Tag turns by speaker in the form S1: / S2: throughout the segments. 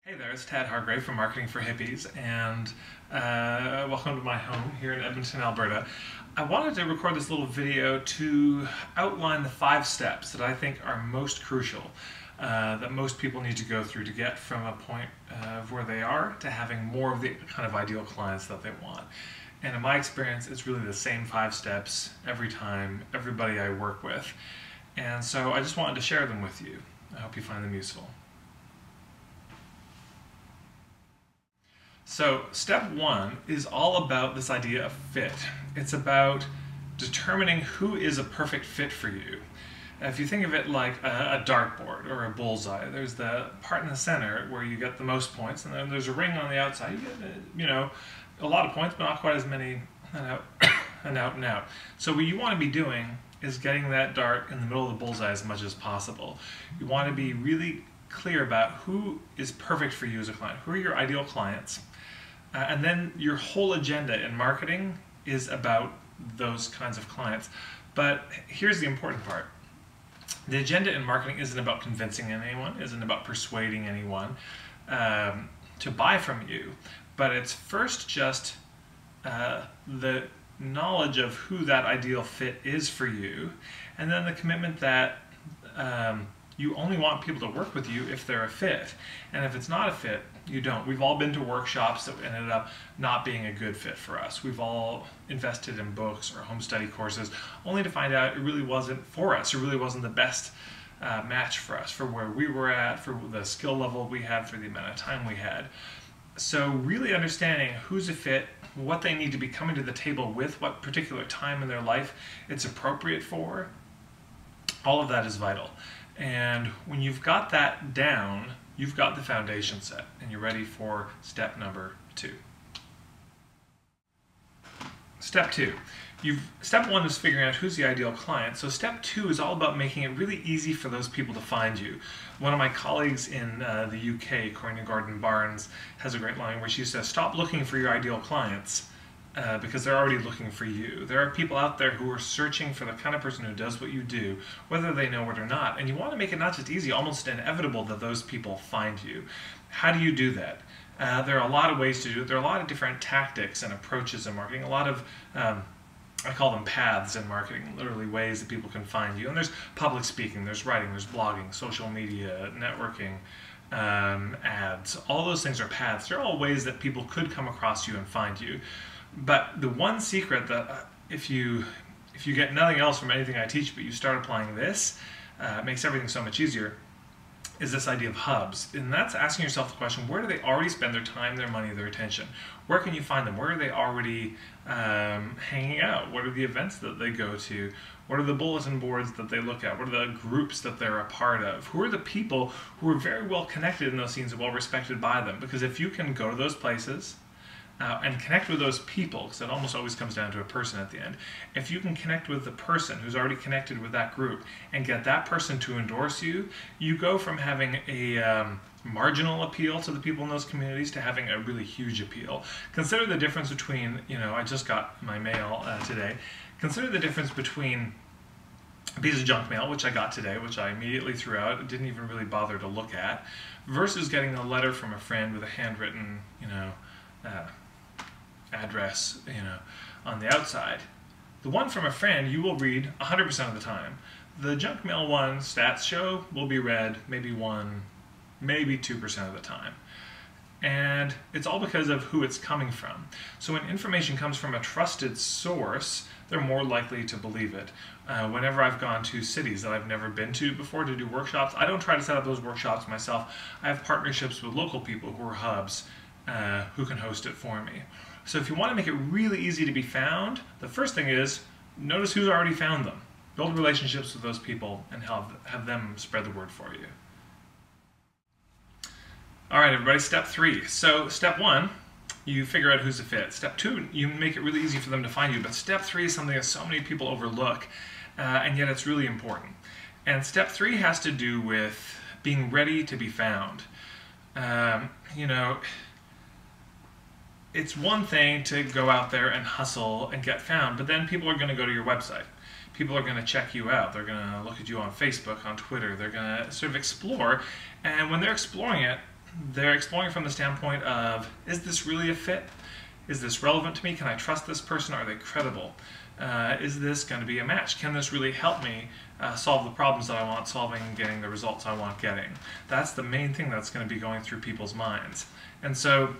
S1: Hey there, it's Tad Hargrave from Marketing for Hippies, and welcome to my home here in Edmonton, Alberta. I wanted to record this little video to outline the 5 steps that I think are most crucial, that most people need to go through to get from a point of where they are to having more of the kind of ideal clients that they want. And in my experience, it's really the same 5 steps every time, everybody I work with. And so I just wanted to share them with you. I hope you find them useful. So step 1 is all about this idea of fit. It's about determining who is a perfect fit for you. If you think of it like a dartboard or a bullseye, there's the part in the center where you get the most points, and then there's a ring on the outside. You get, a lot of points, but not quite as many out and out. So what you want to be doing is getting that dart in the middle of the bullseye as much as possible. You want to be really clear about who is perfect for you as a client. Who are your ideal clients? And then your whole agenda in marketing is about those kinds of clients. But here's the important part. The agenda in marketing isn't about convincing anyone, isn't about persuading anyone to buy from you, but it's first just the knowledge of who that ideal fit is for you, and then the commitment that you only want people to work with you if they're a fit. And if it's not a fit, you don't. We've all been to workshops that ended up not being a good fit for us. We've all invested in books or home study courses only to find out it really wasn't for us. It really wasn't the best match for us, for where we were at, for the skill level we had, for the amount of time we had. So really understanding who's a fit, what they need to be coming to the table with, what particular time in their life it's appropriate for, all of that is vital. And when you've got that down, you've got the foundation set, and you're ready for step number 2. Step 2. Step 1 is figuring out who's the ideal client. So step 2 is all about making it really easy for those people to find you. One of my colleagues in the UK, Corinna Gordon Barnes, has a great line where she says, "Stop looking for your ideal clients because they're already looking for you." There are people out there who are searching for the kind of person who does what you do, whether they know it or not. And you want to make it not just easy, almost inevitable that those people find you. How do you do that? There are a lot of ways to do it. There are a lot of different tactics and approaches in marketing, a lot of I call them paths in marketing, literally ways that people can find you. And there's public speaking, there's writing, there's blogging, social media, networking, ads. All those things are paths. They're all ways that people could come across you and find you. But the one secret that if you get nothing else from anything I teach, but you start applying this, it makes everything so much easier, is this idea of hubs. And that's asking yourself the question, where do they already spend their time, their money, their attention? Where can you find them? Where are they already hanging out? What are the events that they go to? What are the bulletin boards that they look at? What are the groups that they're a part of? Who are the people who are very well connected in those scenes and well respected by them? Because if you can go to those places, and connect with those people, because it almost always comes down to a person at the end. If you can connect with the person who's already connected with that group and get that person to endorse you, you go from having a marginal appeal to the people in those communities to having a really huge appeal. Consider the difference between, I just got my mail today. Consider the difference between a piece of junk mail, which I got today, which I immediately threw out, didn't even really bother to look at, versus getting a letter from a friend with a handwritten, address, on the outside. The one from a friend you will read 100% of the time. The junk mail one, stats show, will be read maybe 1, maybe 2% of the time. And it's all because of who it's coming from. So when information comes from a trusted source, they're more likely to believe it. Whenever I've gone to cities that I've never been to before to do workshops, I don't try to set up those workshops myself. I have partnerships with local people who are hubs who can host it for me. So if you want to make it really easy to be found, the first thing is notice who's already found them. Build relationships with those people and have them spread the word for you. All right, everybody, step 3. So step 1, you figure out who's a fit. Step 2, you make it really easy for them to find you. But step 3 is something that so many people overlook, and yet it's really important. And step 3 has to do with being ready to be found. It's one thing to go out there and hustle and get found, but then people are going to go to your website. People are going to check you out. They're going to look at you on Facebook, on Twitter. They're going to sort of explore, and when they're exploring it, they're exploring from the standpoint of, is this really a fit? Is this relevant to me? Can I trust this person? Are they credible? Is this going to be a match? Can this really help me solve the problems that I want solving and getting the results I want getting? That's the main thing that's going to be going through people's minds. And so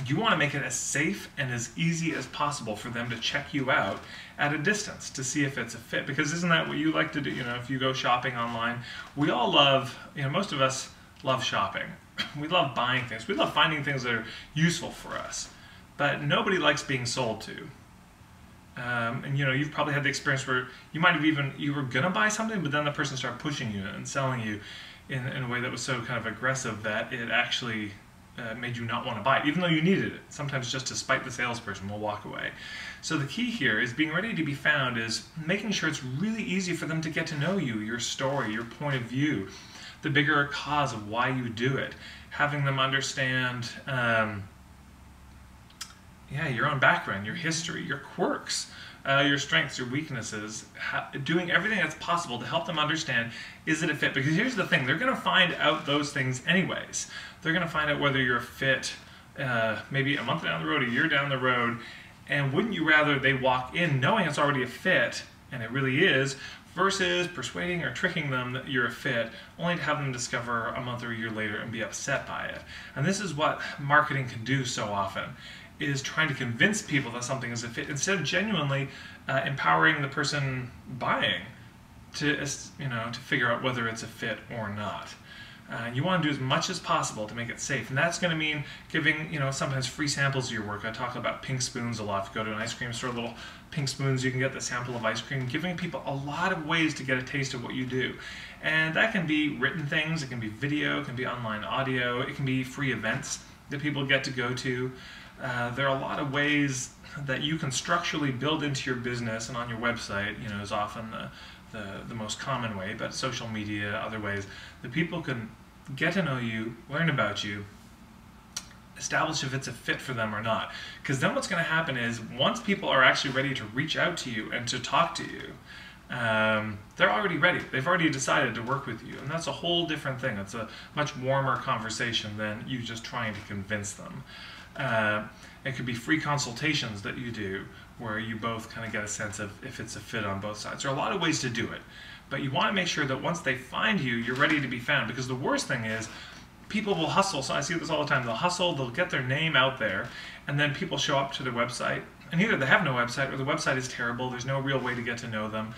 S1: you want to make it as safe and as easy as possible for them to check you out at a distance to see if it's a fit. Because isn't that what you like to do? You know, if you go shopping online, we all love, you know, most of us love shopping. We love buying things. We love finding things that are useful for us. But nobody likes being sold to. And you know, you've probably had the experience where you might have even, you were gonna buy something, but then the person started pushing you and selling you in a way that was so kind of aggressive that it actually made you not want to buy it, even though you needed it. Sometimes just to spite the salesperson, we'll walk away. So the key here is being ready to be found is making sure it's really easy for them to get to know you, your story, your point of view, the bigger cause of why you do it, having them understand your own background, your history, your quirks, your strengths, your weaknesses, doing everything that's possible to help them understand, is it a fit? Because here's the thing, they're going to find out those things anyways. They're going to find out whether you're a fit maybe a month down the road, a year down the road, and wouldn't you rather they walk in knowing it's already a fit, and it really is, versus persuading or tricking them that you're a fit, only to have them discover a month or a year later and be upset by it. And this is what marketing can do so often, is trying to convince people that something is a fit instead of genuinely empowering the person buying to, you know, to figure out whether it's a fit or not. You want to do as much as possible to make it safe, and that's going to mean giving, you know, sometimes free samples of your work. I talk about pink spoons a lot. If you go to an ice cream store, little pink spoons, you can get the sample of ice cream, giving people a lot of ways to get a taste of what you do. And that can be written things, it can be video, it can be online audio, it can be free events that people get to go to. There are a lot of ways that you can structurally build into your business, and on your website, you know, is often the most common way, but social media, other ways, that people can get to know you, learn about you, establish if it's a fit for them or not. Because then what's going to happen is, once people are actually ready to reach out to you and to talk to you, they're already ready. They've already decided to work with you, and that's a whole different thing. It's a much warmer conversation than you just trying to convince them. It could be free consultations that you do, where you both kind of get a sense of if it's a fit on both sides. There are a lot of ways to do it, but you want to make sure that once they find you, you're ready to be found, because the worst thing is people will hustle. So I see this all the time. They'll hustle, they'll get their name out there, and then people show up to their website, and either they have no website or the website is terrible. There's no real way to get to know them.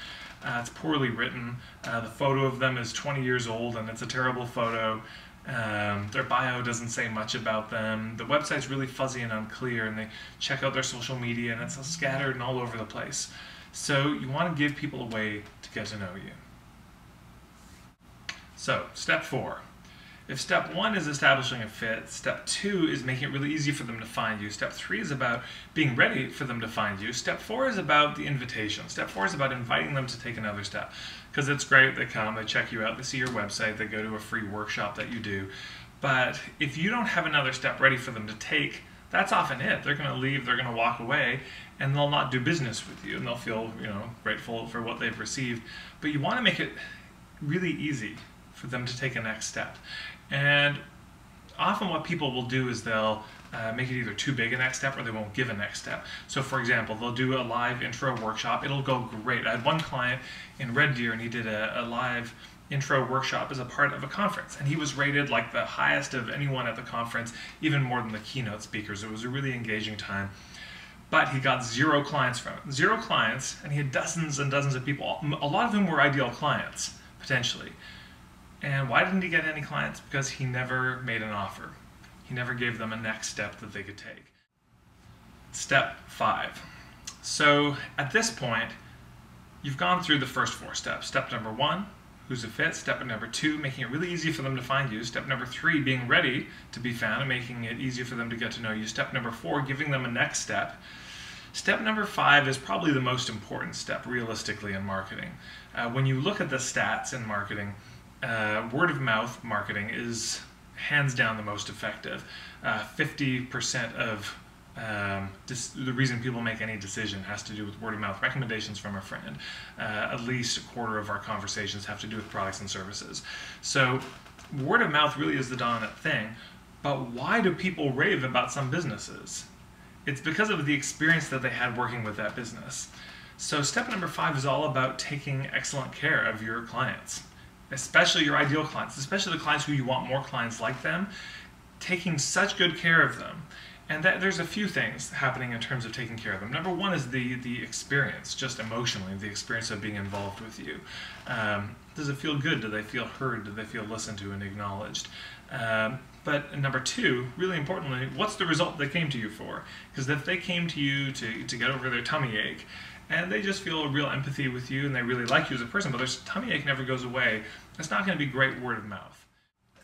S1: It's poorly written. The photo of them is 20 years old, and it's a terrible photo. Their bio doesn't say much about them. The website's really fuzzy and unclear, and they check out their social media and it's scattered and all over the place. So you want to give people a way to get to know you. So, step 4. If step 1 is establishing a fit, step 2 is making it really easy for them to find you. Step 3 is about being ready for them to find you. Step 4 is about the invitation. Step 4 is about inviting them to take another step. Because it's great, they come, they check you out, they see your website, they go to a free workshop that you do. But if you don't have another step ready for them to take, that's often it. They're going to leave, they're going to walk away, and they'll not do business with you, and they'll feel, you know, grateful for what they've received. But you want to make it really easy for them to take a next step. And often what people will do is they'll make it either too big a next step, or they won't give a next step. So for example, they'll do a live intro workshop. It'll go great. I had one client in Red Deer, and he did a live intro workshop as a part of a conference, and he was rated like the highest of anyone at the conference, even more than the keynote speakers. It was a really engaging time. But he got 0 clients from it. 0 clients, and he had dozens and dozens of people, a lot of whom were ideal clients, potentially. And why didn't he get any clients? Because he never made an offer. He never gave them a next step that they could take. Step 5. So at this point, you've gone through the first 4 steps. Step number 1, who's a fit. Step number 2, making it really easy for them to find you. Step number 3, being ready to be found and making it easier for them to get to know you. Step number 4, giving them a next step. Step number 5 is probably the most important step, realistically, in marketing. When you look at the stats in marketing, word of mouth marketing is hands down the most effective. 50% of the reason people make any decision has to do with word of mouth recommendations from a friend. At least a quarter of our conversations have to do with products and services. So word of mouth really is the dominant thing, but why do people rave about some businesses? It's because of the experience that they had working with that business. So step number 5 is all about taking excellent care of your clients, especially your ideal clients, especially the clients who you want more clients like them, taking such good care of them. And there's a few things happening in terms of taking care of them. Number 1 is the experience, just emotionally, the experience of being involved with you. Does it feel good? Do they feel heard? Do they feel listened to and acknowledged? But number 2, really importantly, what's the result they came to you for? Because if they came to you to get over their tummy ache, and they just feel a real empathy with you and they really like you as a person, but their tummy ache never goes away, it's not going to be great word of mouth.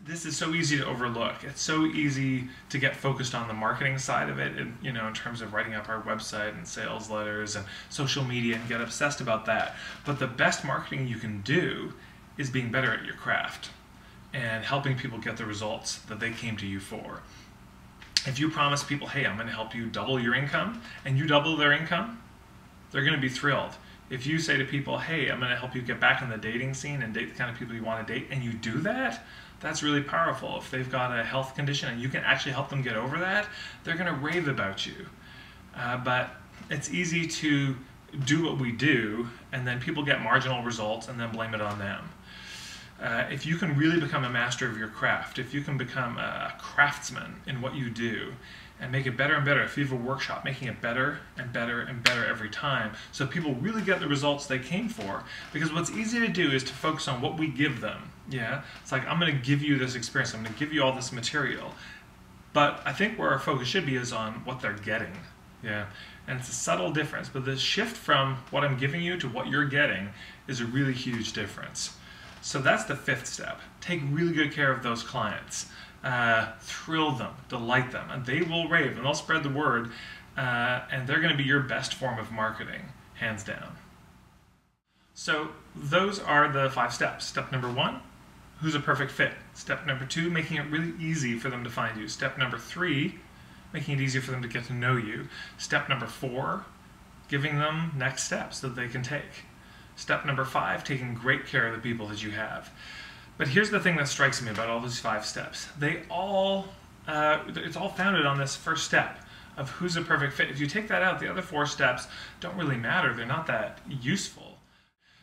S1: This is so easy to overlook. It's so easy to get focused on the marketing side of it, and, in terms of writing up our website and sales letters and social media, and get obsessed about that. But the best marketing you can do is being better at your craft and helping people get the results that they came to you for. If you promise people, hey, I'm going to help you double your income, and you double their income, they're going to be thrilled. If you say to people, hey, I'm going to help you get back in the dating scene and date the kind of people you want to date, and you do that, that's really powerful. If they've got a health condition and you can actually help them get over that, they're going to rave about you. But it's easy to do what we do, and then people get marginal results and then blame it on them. If you can really become a master of your craft, if you can become a craftsman in what you do, and make it better and better, if you have a workshop, making it better and better and better every time, so people really get the results they came for. Because what's easy to do is to focus on what we give them. Yeah, it's like, I'm going to give you this experience, I'm going to give you all this material. But I think where our focus should be is on what they're getting. Yeah, and it's a subtle difference, but the shift from what I'm giving you to what you're getting is a really huge difference. So that's the 5th step. Take really good care of those clients. Thrill them, delight them, and they will rave, and they'll spread the word, and they're going to be your best form of marketing, hands down. So those are the 5 steps. Step number 1, who's a perfect fit? Step number 2, making it really easy for them to find you. Step number 3, making it easier for them to get to know you. Step number 4, giving them next steps that they can take. Step number 5, taking great care of the people that you have. But here's the thing that strikes me about all these 5 steps. It's all founded on this first step of who's a perfect fit. If you take that out, the other 4 steps don't really matter. They're not that useful.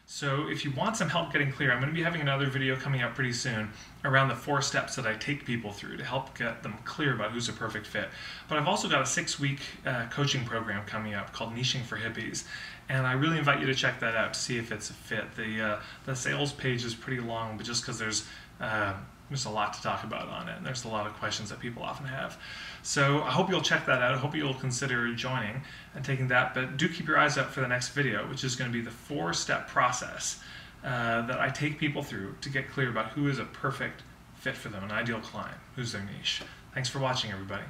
S1: So if you want some help getting clear, I'm going to be having another video coming out pretty soon around the 4 steps that I take people through to help get them clear about who's a perfect fit. But I've also got a 6-week coaching program coming up called Niching for Hippies, and I really invite you to check that out to see if it's a fit. The sales page is pretty long, but just because there's a lot to talk about on it, and there's a lot of questions that people often have. So I hope you'll check that out. I hope you'll consider joining and taking that, but do keep your eyes out for the next video, which is going to be the 4-step process that I take people through to get clear about who is a perfect fit for them, an ideal client, who's their niche. Thanks for watching, everybody.